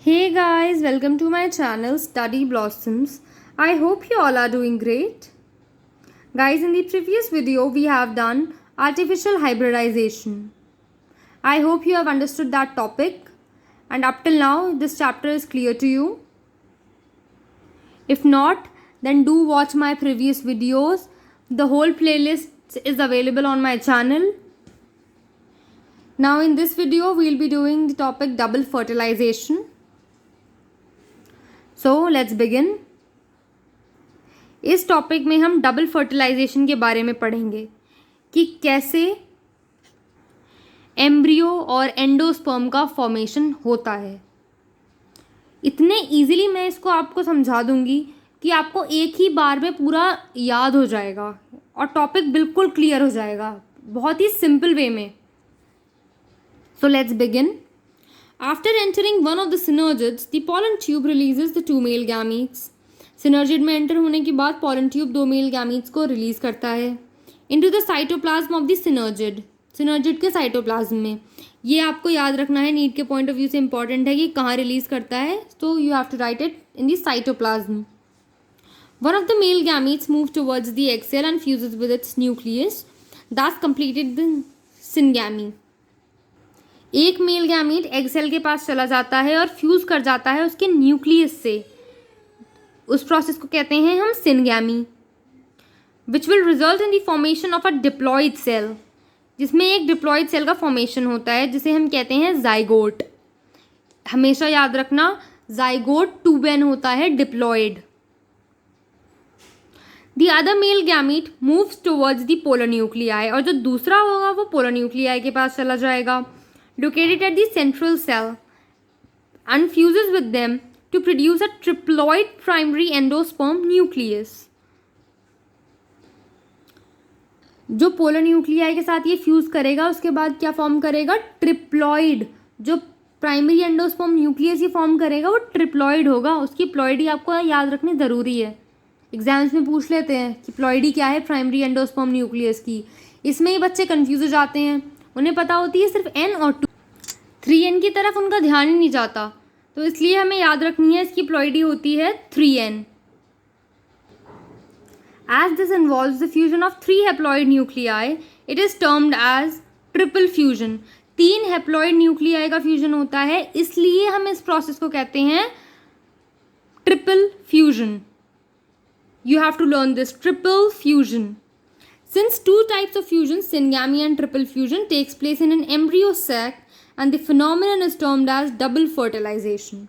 Hey guys, welcome to my channel Study Blossoms. I hope you all are doing great. Guys, in the previous video we have done artificial hybridization. I hope you have understood that topic and up till now this chapter is clear to you. If not, then do watch my previous videos. The whole playlist is available on my channel. Now in this video we'll be doing the topic double fertilization. So let's begin. इस topic में हम double fertilisation के बारे में पढ़ेंगे कि कैसे embryo और एंडोस्पर्म का फॉर्मेशन होता है. इतने इजीली मैं इसको आपको समझा दूंगी कि आपको एक ही बार में पूरा याद हो जाएगा और टॉपिक बिल्कुल क्लियर हो जाएगा बहुत ही सिंपल वे में. So let's begin. After entering one of the synergids, the pollen tube releases the two male gametes. Synergid में एंटर होने के बाद pollen tube दो मेल gametes को रिलीज करता है into the cytoplasm of the synergid. synergid के cytoplasm में. ये आपको याद रखना है, नीट के पॉइंट ऑफ व्यू से इंपॉर्टेंट है कि कहाँ रिलीज करता है. So you have to write it in the cytoplasm. One of the male gametes moves towards the egg cell and fuses with its nucleus. Thus completed the syngamy. एक male gamete egg cell के पास चला जाता है और fuse कर जाता है उसके न्यूक्लियस से. उस प्रोसेस को कहते हैं हम syngamy, which will result in the formation of a diploid cell, जिसमें एक डिप्लॉयड सेल का फॉर्मेशन होता है जिसे हम कहते हैं जाइगोट. हमेशा याद रखना, जाइगोट 2n होता है diploid. The other male gamete moves towards the polar nuclei, और जो दूसरा होगा वो पोलर न्यूक्लियाई के पास चला जाएगा, located at the central cell, and fuses with them to produce a triploid primary endosperm nucleus. जो पोलर न्यूक्लियाई के साथ ये फ्यूज करेगा उसके बाद क्या फॉर्म करेगा, ट्रिप्लॉइड. जो प्राइमरी एंडोस्पर्म न्यूक्लियस ये फॉर्म करेगा वो ट्रिप्लॉइड होगा. उसकी प्लॉइडी आपको याद रखनी ज़रूरी है, एग्जाम्स में पूछ लेते हैं कि प्लॉइडी क्या है प्राइमरी एंडोस्पर्म न्यूक्लियस की. इसमें ही बच्चे कंफ्यूज हो जाते हैं, उन्हें पता होती है सिर्फ n और 3n की तरफ उनका ध्यान ही नहीं जाता. तो इसलिए हमें याद रखनी है इसकी प्लॉइडी होती है 3n. As this involves the fusion of 3 haploid nuclei, it is termed as triple fusion. 3 haploid nuclei का फ्यूजन होता है, इसलिए हम इस प्रोसेस को कहते हैं triple fusion. You have to learn this triple fusion. Since two types of fusion, syngamy and triple fusion, takes place in an embryo sac, and the phenomenon is termed as double fertilization.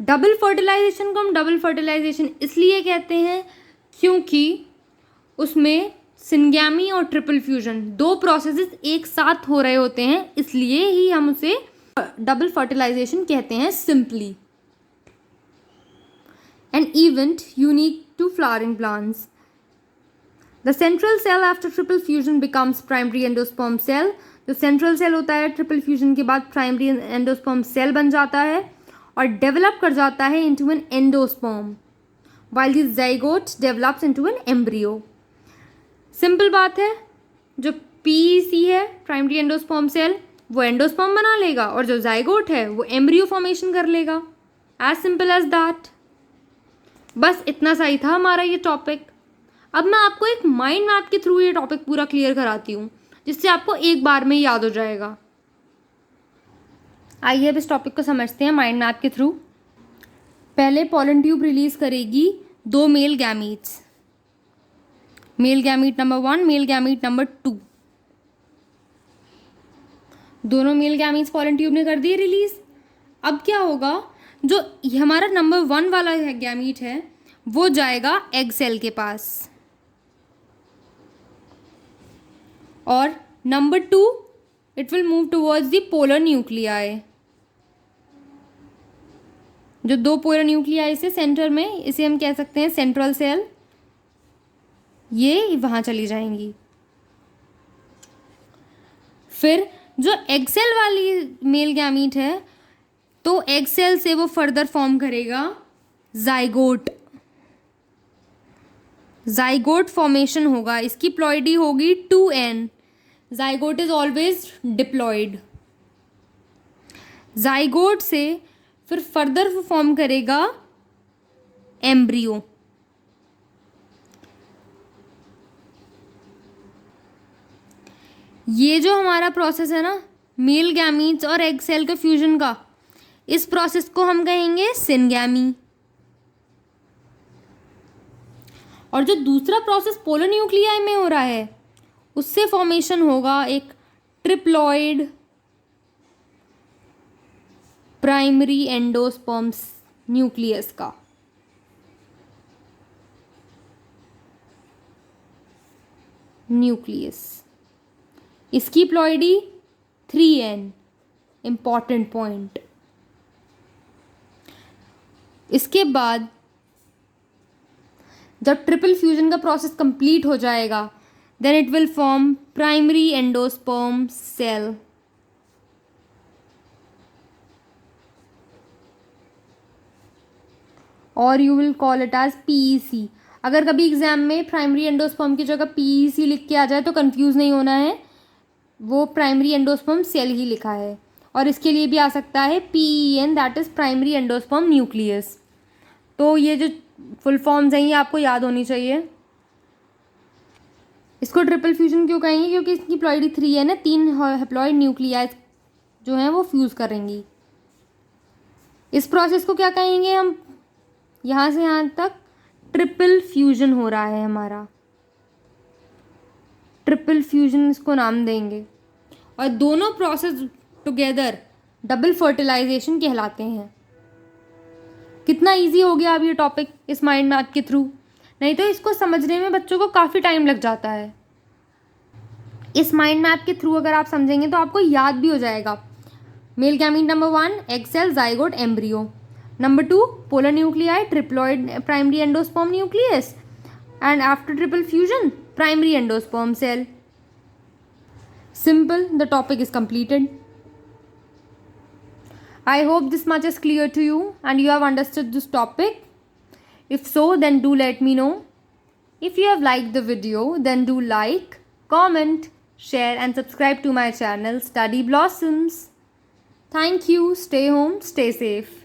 Double fertilization को हम double fertilization इसलिए कहते हैं क्योंकि उसमें syngamy और triple fusion दो processes एक साथ हो रहे होते हैं, इसलिए ही हम उसे double fertilization कहते हैं simply. An event unique to flowering plants. The central cell after triple fusion becomes primary endosperm cell. जो सेंट्रल सेल होता है ट्रिपल फ्यूजन के बाद प्राइमरी एंडोस्पर्म सेल बन जाता है और डेवलप कर जाता है into an endosperm, while the zygote develops into an embryo. Simple बात है, जो पीईसी है प्राइमरी एंडोस्पर्म सेल वो एंडोस्पर्म बना लेगा और जो जाइगोट है वो एम्ब्रियो फॉर्मेशन कर लेगा. As simple as that. बस इतना सा ही था हमारा ये टॉपिक. अब मैं आपको एक माइंड मैप के थ्रू ये टॉपिक पूरा क्लियर कराती हूँ जिससे आपको एक बार में याद हो जाएगा. आइए अब इस टॉपिक को समझते हैं माइंड मैप के थ्रू. पहले पोलन ट्यूब रिलीज करेगी दो male gametes, mail gamete number 1, mail gamete number 2. दोनों मेल गैमीट्स पोलन ट्यूब ने कर दिए रिलीज. अब क्या होगा, जो हमारा नंबर 1 वाला गैमीट है वो जाएगा एग सेल के पास, और number 2 it will move towards the polar nuclei. जो दो पोलर न्यूक्लियाई से सेंटर में, इसे हम कह सकते हैं सेंट्रल सेल, ये वहाँ चली जाएंगी. फिर जो एग सेल वाली मेल गैमीट है तो एग सेल से वो फर्दर फॉर्म करेगा जाइगोट. जाइगोट फॉर्मेशन होगा, इसकी प्लॉइडी होगी 2n. Zygote is always diploid. Zygote से फिर फर्दर फॉर्म करेगा एम्ब्रियो। ये जो हमारा प्रोसेस है ना मेल गैमीट्स और एग सेल के फ्यूजन का, इस प्रोसेस को हम कहेंगे सिनगैमी। और जो दूसरा प्रोसेस पोलर न्यूक्लियाई में हो रहा है उससे फॉर्मेशन होगा एक ट्रिप्लॉइड प्राइमरी एंडोस्पर्म्स न्यूक्लियस का। न्यूक्लियस, इसकी प्लॉइडी 3n, इंपॉर्टेंट पॉइंट। इसके बाद जब ट्रिपल फ्यूजन का प्रोसेस कंप्लीट हो जाएगा then it will form primary endosperm cell. और you will call it as PEC. अगर कभी एग्जाम में प्राइमरी एंडोस्पर्म की जगह पीईसी लिख के आ जाए तो कंफ्यूज नहीं होना है, वो प्राइमरी एंडोस्पर्म सेल ही लिखा है। और इसके लिए भी आ सकता है PEN, that is primary endosperm nucleus. तो ये जो फुल फॉर्म्स हैं ये आपको याद होनी चाहिए। इसको ट्रिपल फ्यूजन क्यों कहेंगे? क्योंकि इसकी प्लॉइडी 3n है, 3 हैप्लॉइड न्यूक्लियाई जो हैं वो फ्यूज करेंगी। इस प्रोसेस को क्या कहेंगे हम? यहाँ से यहाँ तक ट्रिपल फ्यूजन हो रहा है हमारा, ट्रिपल फ्यूजन इसको नाम देंगे। और दोनों प्रोसेस टुगेदर डबल फर्टिलाइजेशन कहलाते हैं। कितना इजी हो गया अब ये टॉपिक इस माइंड मैप के थ्रू, नहीं तो इसको समझने में बच्चों को काफ़ी टाइम लग जाता है। इस माइंड मैप के थ्रू अगर आप समझेंगे तो आपको याद भी हो जाएगा। Male gamete number 1 egg cell zygote embryo, number 2 polar nuclei triploid primary endosperm nucleus, and after triple fusion primary endosperm cell. Simple, the topic is completed. I hope this much is clear to you and you have understood this topic. If so, then do let me know. If you have liked the video, then do like, comment, share and subscribe to my channel Study Blossoms. Thank you. Stay home, stay safe.